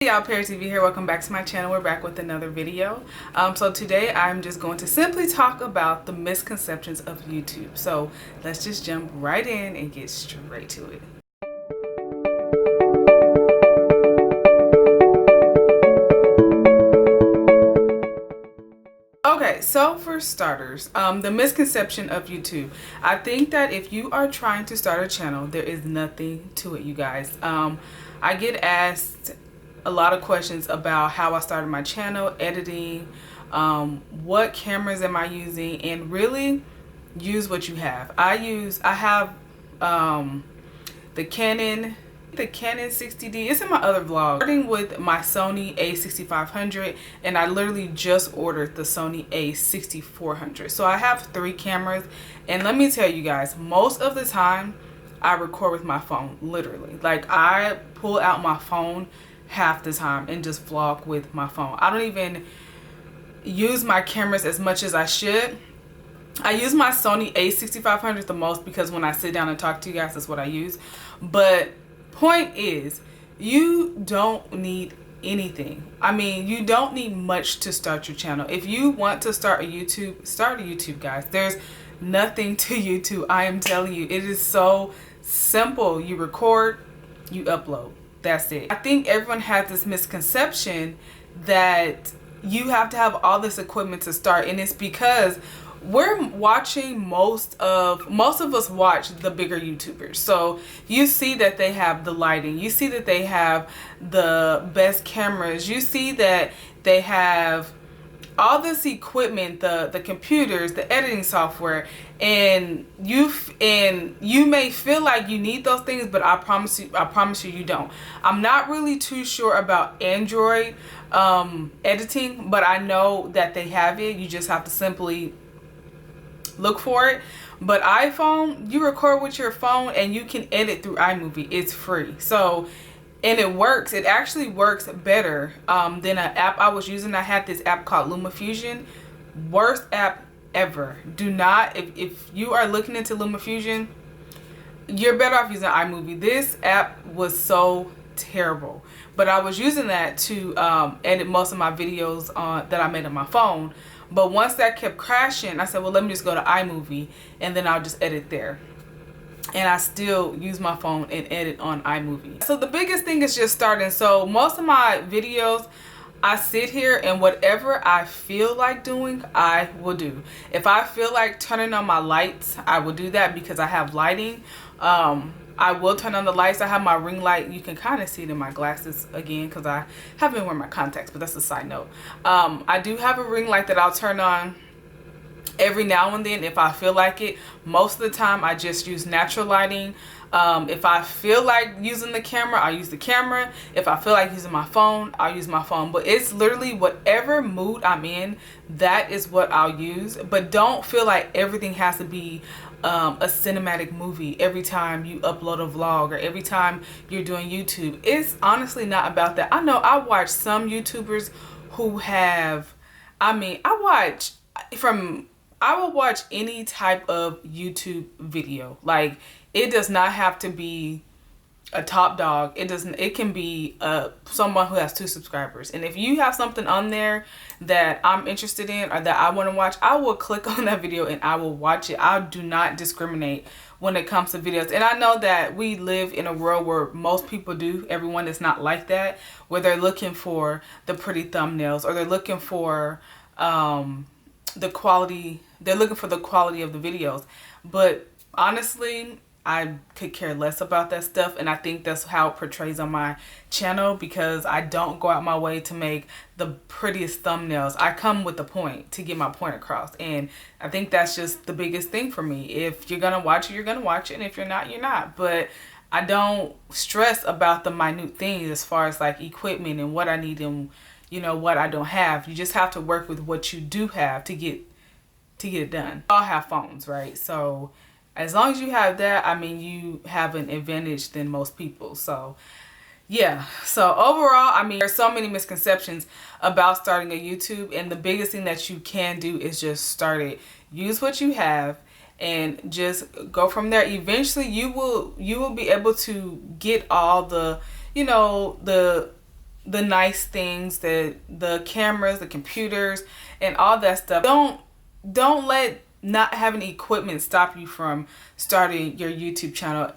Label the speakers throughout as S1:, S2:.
S1: Hey y'all, Pear TV here. Welcome back to my channel. We're back with another video. So today I'm just going to simply talk about the misconceptions of YouTube. So let's just jump right in and get straight to it. Okay, so for starters, the misconception of YouTube. I think that if you are trying to start a channel, there is nothing to it, you guys. I get asked a lot of questions about how I started my channel, editing, what cameras am I using, and really use what you have. I have the Canon 60D. It's in my other vlog. Starting with my Sony a6500, and I literally just ordered the Sony a6400. So I have 3 cameras, and let me tell you guys, most of the time I record with my phone, literally. Like, I pull out my phone half the time and just vlog with my phone. I don't even use my cameras as much as I should. I use my Sony a6500 the most because when I sit down and talk to you guys, that's what I use. But point is, you don't need anything. I mean, you don't need much to start your channel. If you want to start a YouTube, start a YouTube, guys. There's nothing to YouTube. I am telling you, it is so simple. You record, you upload. That's it. I think everyone has this misconception that you have to have all this equipment to start, and it's because we're watching most of us watch the bigger YouTubers. So you see that they have the lighting, you see that they have the best cameras, you see that they have all this equipment, the computers, the editing software, and you may feel like you need those things, but I promise you you don't. I'm not really too sure about Android editing, but I know that they have it. You just have to simply look for it. But iPhone, you record with your phone and you can edit through iMovie. It's free. So, and it works. It actually works better than an app I was using. I had this app called LumaFusion. Worst app ever. Do not, if you are looking into LumaFusion, you're better off using iMovie. This app was so terrible. But I was using that to edit most of my videos that I made on my phone. But once that kept crashing, I said, well, let me just go to iMovie and then I'll just edit there. And I still use my phone and edit on iMovie. So the biggest thing is just starting. So most of my videos, I sit here and whatever I feel like doing, I will do. If I feel like turning on my lights, I will do that because I have lighting. I will turn on the lights. I have my ring light. You can kind of see it in my glasses again because I haven't been wearing my contacts, but that's a side note. I do have a ring light that I'll turn on every now and then if I feel like it. Most of the time I just use natural lighting. If I feel like using the camera, I'll use the camera. If I feel like using my phone, I'll use my phone. But it's literally whatever mood I'm in, that is what I'll use. But don't feel like everything has to be a cinematic movie every time you upload a vlog or every time you're doing YouTube. It's honestly not about that. I know I watch some YouTubers who have, I will watch any type of YouTube video. Like, it does not have to be a top dog. It can be someone who has 2 subscribers. And if you have something on there that I'm interested in or that I want to watch, I will click on that video and I will watch it. I do not discriminate when it comes to videos. And I know that we live in a world where most people do. Everyone is not like that, where they're looking for the pretty thumbnails or they're looking for the quality. They're looking for the quality of the videos. But honestly, I could care less about that stuff, and I think that's how it portrays on my channel because I don't go out my way to make the prettiest thumbnails. I come with the point to get my point across, and I think that's just the biggest thing for me. If you're gonna watch it, you're gonna watch it, and if you're not, you're not. But I don't stress about the minute things as far as like equipment and what I need and what I don't have. You just have to work with what you do have to get it done. We all have phones, right? So as long as you have that, I mean, you have an advantage than most people. So yeah. So overall, I mean, there's so many misconceptions about starting a YouTube, and the biggest thing that you can do is just start it. Use what you have and just go from there. Eventually you will be able to get all the the nice things, the cameras, the computers, and all that stuff. Don't let not having equipment stop you from starting your YouTube channel.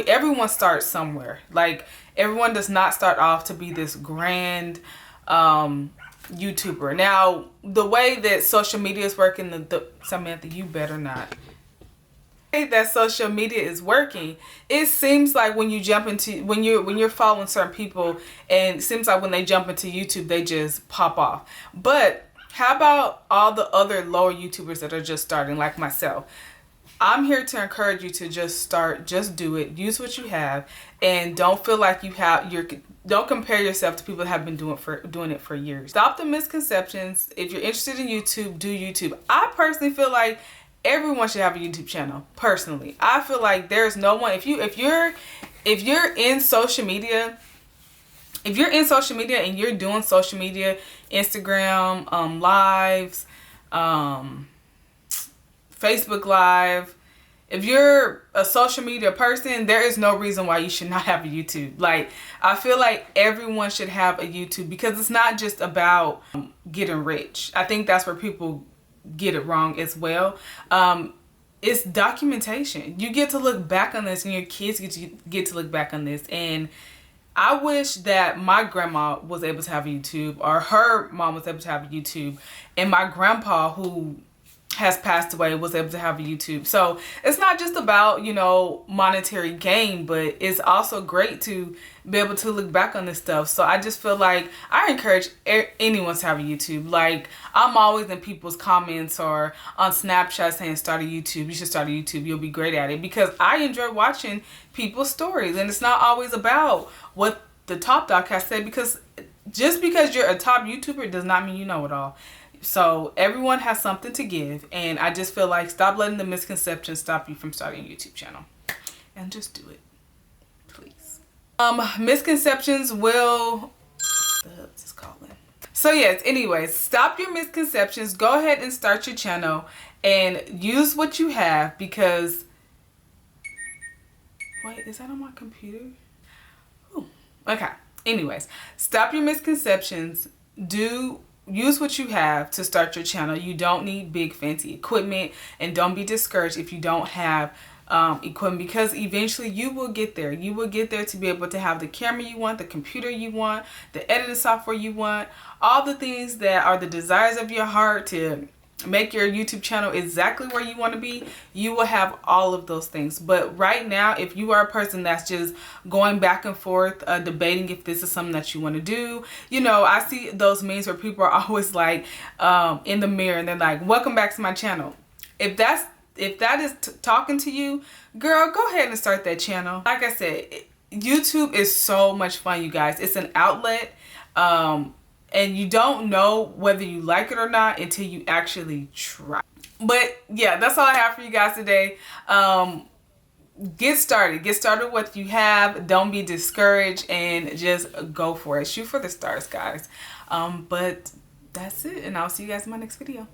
S1: Everyone starts somewhere. Like, everyone does not start off to be this grand YouTuber. Now, the way that social media is working, Samantha, you better not. That social media is working, it seems like when you jump into when you're following certain people, and it seems like when they jump into YouTube they just pop off. But how about all the other lower YouTubers that are just starting, like myself? I'm here to encourage you to just start, just do it, use what you have, and don't feel like don't compare yourself to people that have been doing it for years. Stop the misconceptions. If you're interested in YouTube, do YouTube. I personally feel like everyone should have a YouTube channel. Personally, I feel like there's no one, if you're in social media, and you're doing social media, Instagram lives, Facebook Live, if you're a social media person, there is no reason why you should not have a YouTube. Like, I feel like everyone should have a YouTube, because it's not just about getting rich. I think that's where people get it wrong as well. It's documentation. You get to look back on this, and your kids get to look back on this. And I wish that my grandma was able to have a YouTube, or her mom was able to have a YouTube, and my grandpa, who has passed away, was able to have a YouTube. So it's not just about, monetary gain, but it's also great to be able to look back on this stuff. So I just feel like I encourage anyone to have a YouTube. Like, I'm always in people's comments or on Snapchat saying, start a YouTube. You should start a YouTube. You'll be great at it. Because I enjoy watching people's stories, and it's not always about what the top dog has said, because just because you're a top YouTuber does not mean you know it all. So everyone has something to give, and I just feel like stop letting the misconceptions stop you from starting a YouTube channel, and just do it, please. Misconceptions will, just calling. So yes, anyways, stop your misconceptions. Go ahead and start your channel and use what you have, because, wait, is that on my computer? Ooh, okay. Anyways, stop your misconceptions. Use what you have to start your channel. You don't need big fancy equipment, and don't be discouraged if you don't have equipment, because eventually you will get there. You will get there to be able to have the camera you want, the computer you want, the editing software you want, all the things that are the desires of your heart to make your YouTube channel exactly where you want to be. You will have all of those things. But right now, if you are a person that's just going back and forth, debating if this is something that you want to do, I see those memes where people are always like in the mirror, and they're like, welcome back to my channel. If that is talking to you, girl, go ahead and start that channel. Like I said, YouTube is so much fun, you guys. It's an outlet. And you don't know whether you like it or not until you actually try. But yeah, that's all I have for you guys today. Get started. Get started with what you have. Don't be discouraged, and just go for it. Shoot for the stars, guys. But that's it, and I'll see you guys in my next video.